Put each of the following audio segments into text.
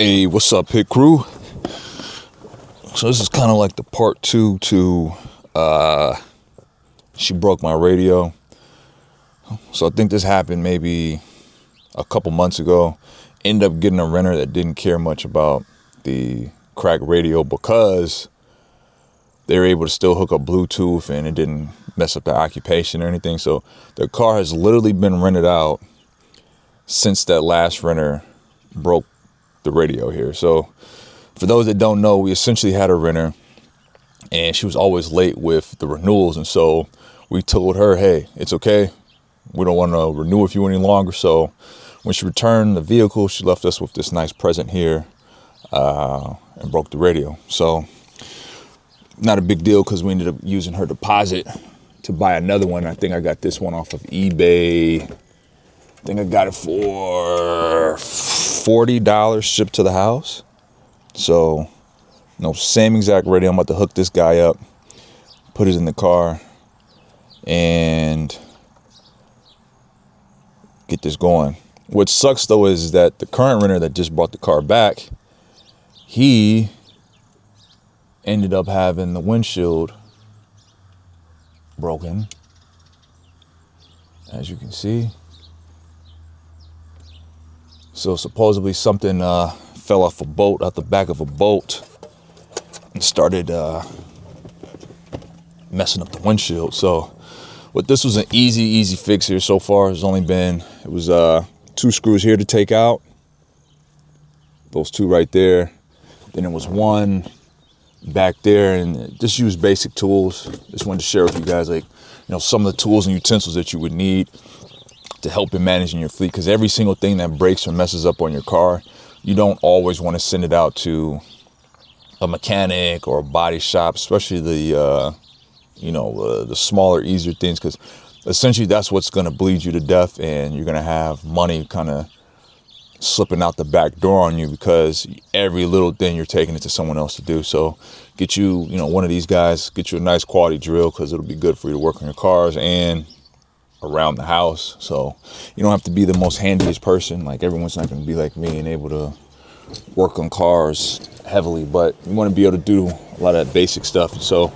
Hey, what's up, Pit Crew? So this is kind of like the part two to she broke my radio. So I think this happened maybe a couple months ago. Ended up getting a renter that didn't care much about the cracked radio because they were able to still hook up Bluetooth and it didn't mess up their occupation or anything. So their car has literally been rented out since that last renter broke the radio here. So for those that don't know, we essentially had a renter and she was always late with the renewals. And so we told her, hey, it's okay. We don't want to renew with you any longer. So when she returned the vehicle, she left us with this nice present here and broke the radio. So not a big deal because we ended up using her deposit to buy another one. I think I got this one off of eBay. I think I got it for $40 shipped to the house. So, same exact radio. I'm about to hook this guy up, put it in the car, and get this going. What sucks, though, is that the current renter that just brought the car back, he ended up having the windshield broken, as you can see. So supposedly something fell off a boat, out the back of a boat, and started messing up the windshield. So this was an easy fix here so far. It was 2 screws here to take out. Those 2 right there. Then it was 1 back there, and just use basic tools. Just wanted to share with you guys, some of the tools and utensils that you would need to help in managing your fleet, because every single thing that breaks or messes up on your car, you don't always want to send it out to a mechanic or a body shop, especially the smaller, easier things, because essentially that's what's going to bleed you to death, and you're going to have money kind of slipping out the back door on you because every little thing you're taking it to someone else to do. So get you, one of these guys, get you a nice quality drill, because it'll be good for you to work on your cars and around the house. So you don't have to be the most handiest person. Like, everyone's not going to be like me and able to work on cars heavily, but you want to be able to do a lot of that basic stuff. So,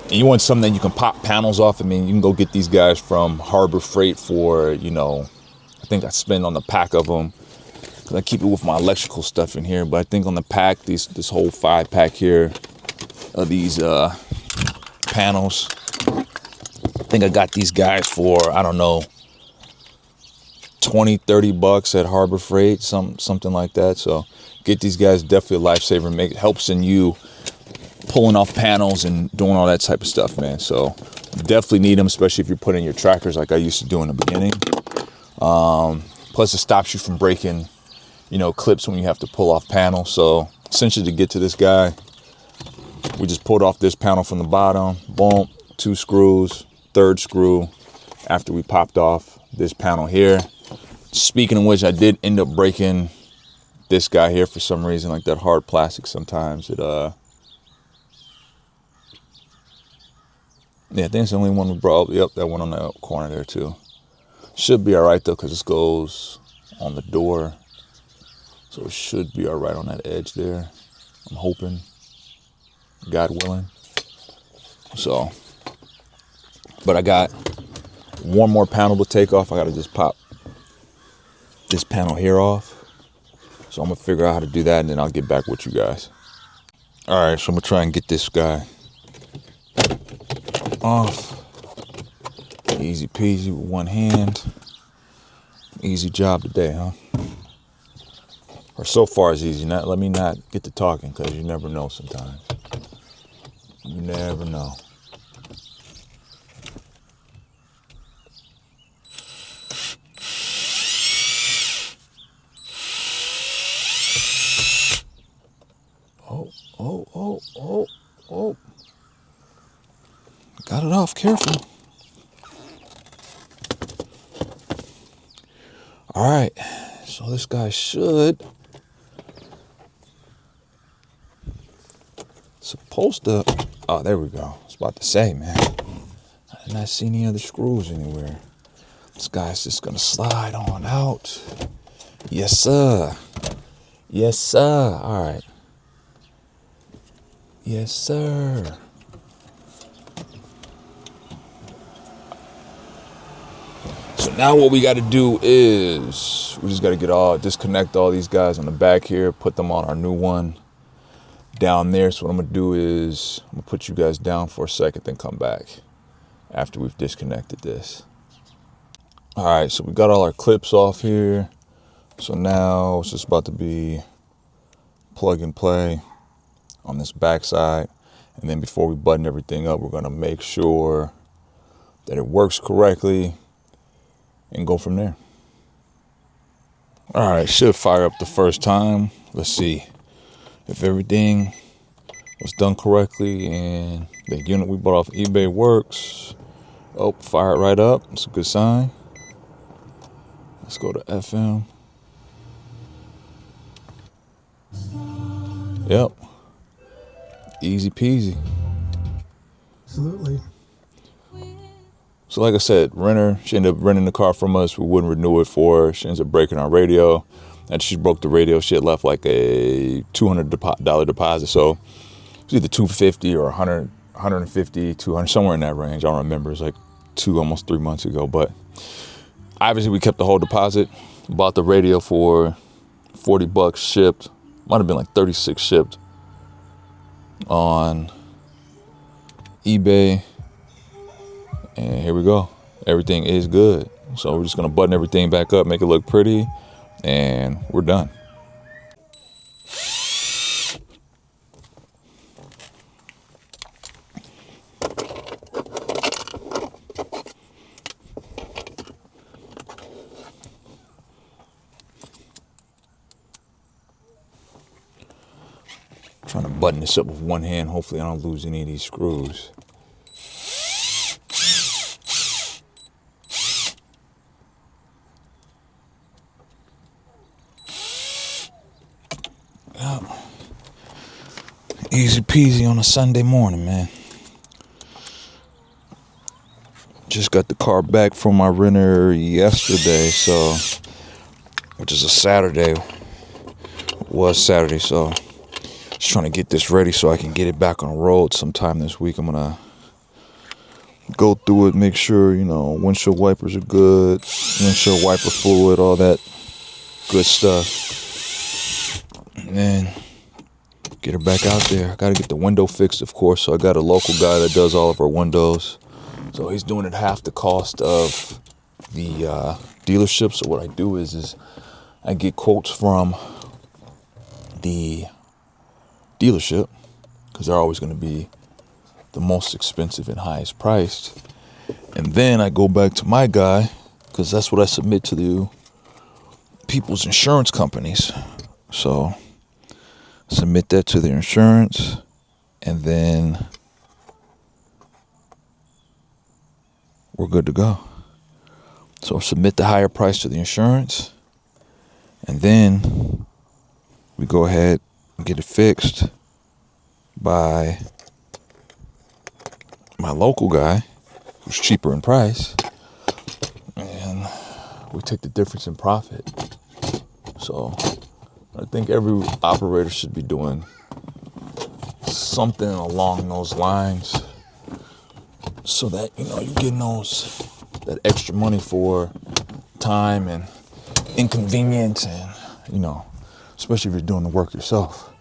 and you want something that you can pop panels off. I mean, you can go get these guys from Harbor Freight for, I think I spend on the pack of them, because I keep it with my electrical stuff in here, but I think on the pack, this whole 5-pack here of these panels, I think I got these guys for, I don't know, $20-$30 at Harbor Freight, something like that. So get these guys, definitely a lifesaver. Helps in you pulling off panels and doing all that type of stuff, man. So definitely need them, especially if you're putting your trackers like I used to do in the beginning. Plus it stops you from breaking, clips when you have to pull off panels. So essentially, to get to this guy, we just pulled off this panel from the bottom, boom, 2 screws, 3rd screw after we popped off this panel here. Speaking of which, I did end up breaking this guy here for some reason, like that hard plastic. Sometimes it I think it's the only one we brought. Yep, that one on the corner there too. Should be all right though, because this goes on the door, so it should be all right on that edge there. I'm hoping, God willing. So, but I got one more panel to take off. I got to just pop this panel here off. So I'm going to figure out how to do that, and then I'll get back with you guys. All right, so I'm going to try and get this guy off. Easy peasy with one hand. Easy job today, huh? Or so far it's easy. Let me not get to talking, because you never know sometimes. You never know. Oh. Got it off, careful. All right, so this guy supposed to, oh, there we go. I was about to say, man, I did not see any other screws anywhere. This guy's just gonna slide on out. Yes, sir. Yes, sir. All right. Yes, sir. So now what we got to do is we just got to disconnect all these guys on the back here, put them on our new one down there. So what I'm going to do is I'm going to put you guys down for a second, then come back after we've disconnected this. All right, so we got all our clips off here. So now it's just about to be plug and play on this backside. And then before we button everything up, we're going to make sure that it works correctly and go from there. All right, should fire up the first time. Let's see if everything was done correctly and the unit we bought off eBay works. Oh, fire it right up. It's a good sign. Let's go to FM. Yep. Easy peasy. Absolutely. So like I said, renter, she ended up renting the car from us. We wouldn't renew it for her. She ends up breaking our radio. And she broke the radio. She had left like a $200 deposit. So it was either $250 or $100, $150, $200, somewhere in that range. I don't remember. It was like almost 3 months ago. But obviously we kept the whole deposit. Bought the radio for $40 shipped. Might have been like 36 shipped on eBay. And here we go. Everything is good. So we're just going to button everything back up, make it look pretty, and we're done. Trying to button this up with one hand. Hopefully I don't lose any of these screws. Easy peasy on a Sunday morning, man. Just got the car back from my renter yesterday, which is a Saturday. It was Saturday, so just trying to get this ready so I can get it back on the road sometime this week. I'm gonna go through it, make sure, windshield wipers are good, windshield wiper fluid, all that good stuff. And then get her back out there. I got to get the window fixed, of course. So I got a local guy that does all of our windows. So he's doing it half the cost of the dealership. So what I do is I get quotes from the dealership because they're always going to be the most expensive and highest priced. And then I go back to my guy because that's what I submit to the people's insurance companies. So submit that to their insurance, and then we're good to go. So submit the higher price to the insurance, and then we go ahead and get it fixed by my local guy, who's cheaper in price, and we take the difference in profit. So I think every operator should be doing something along those lines so that, you're getting that extra money for time and inconvenience and, especially if you're doing the work yourself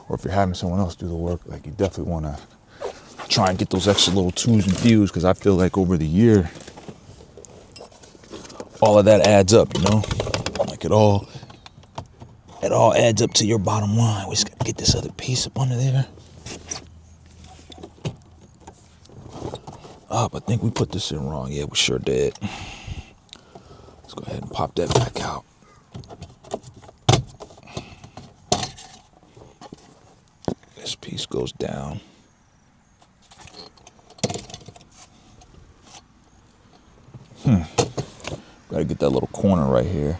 or if you're having someone else do the work, like you definitely want to try and get those extra little twos and fews because I feel like over the year, all of that adds up, like it all adds up to your bottom line. We just got to get this other piece up under there. I think we put this in wrong. Yeah, we sure did. Let's go ahead and pop that back out. This piece goes down. Got to get that little corner right here.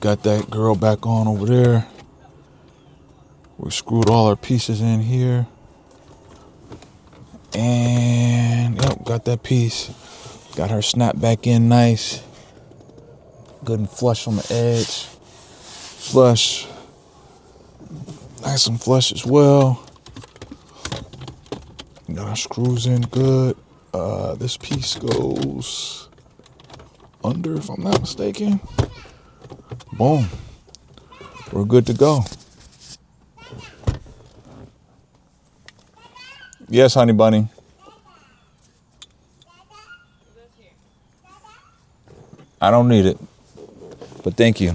got that girl back on over there. We screwed all our pieces in here. And, yep, got that piece. Got her snapped back in nice. Good and flush on the edge. Flush. Nice and flush as well. Got our screws in good. This piece goes under, if I'm not mistaken. Boom. We're good to go. Yes, honey bunny. I don't need it, but thank you.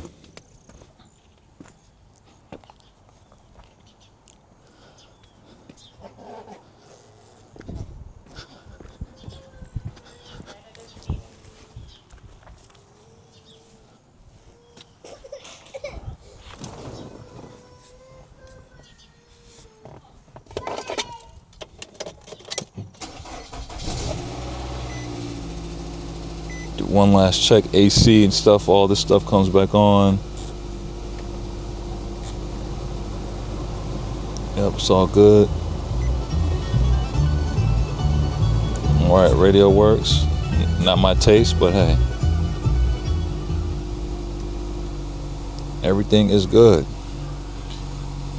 Do one last check, AC and stuff. All this stuff comes back on. Yep, it's all good. All right, radio works. Not my taste, but hey, everything is good.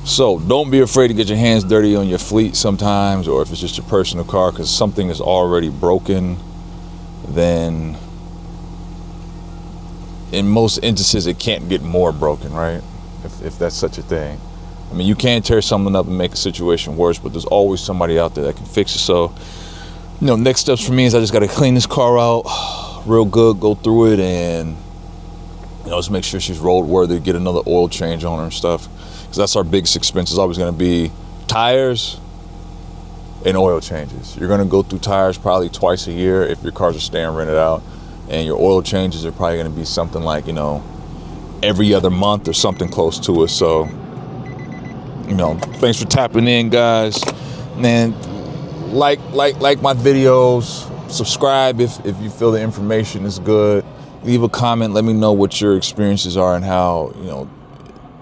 So don't be afraid to get your hands dirty on your fleet sometimes, or if it's just your personal car, because something is already broken, then in most instances it can't get more broken, right? If that's such a thing. I mean, you can tear something up and make a situation worse, but there's always somebody out there that can fix it. So, next steps for me is I just got to clean this car out real good, go through it, and just make sure she's roadworthy, get another oil change on her and stuff, because that's our biggest expense is always going to be tires and oil changes. You're going to go through tires probably twice a year if your cars are staying rented out, and your oil changes are probably going to be something like every other month or something close to it. So thanks for tapping in, guys. Man, like my videos, subscribe if you feel the information is good. Leave a comment, let me know what your experiences are and how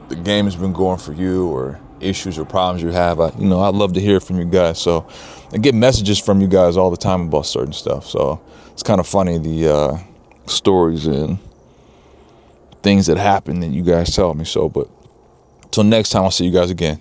the game has been going for you, or issues or problems you have. I'd love to hear from you guys. So I get messages from you guys all the time about certain stuff, so it's kind of funny, the stories and things that happen that you guys tell me. So, but till next time, I'll see you guys again.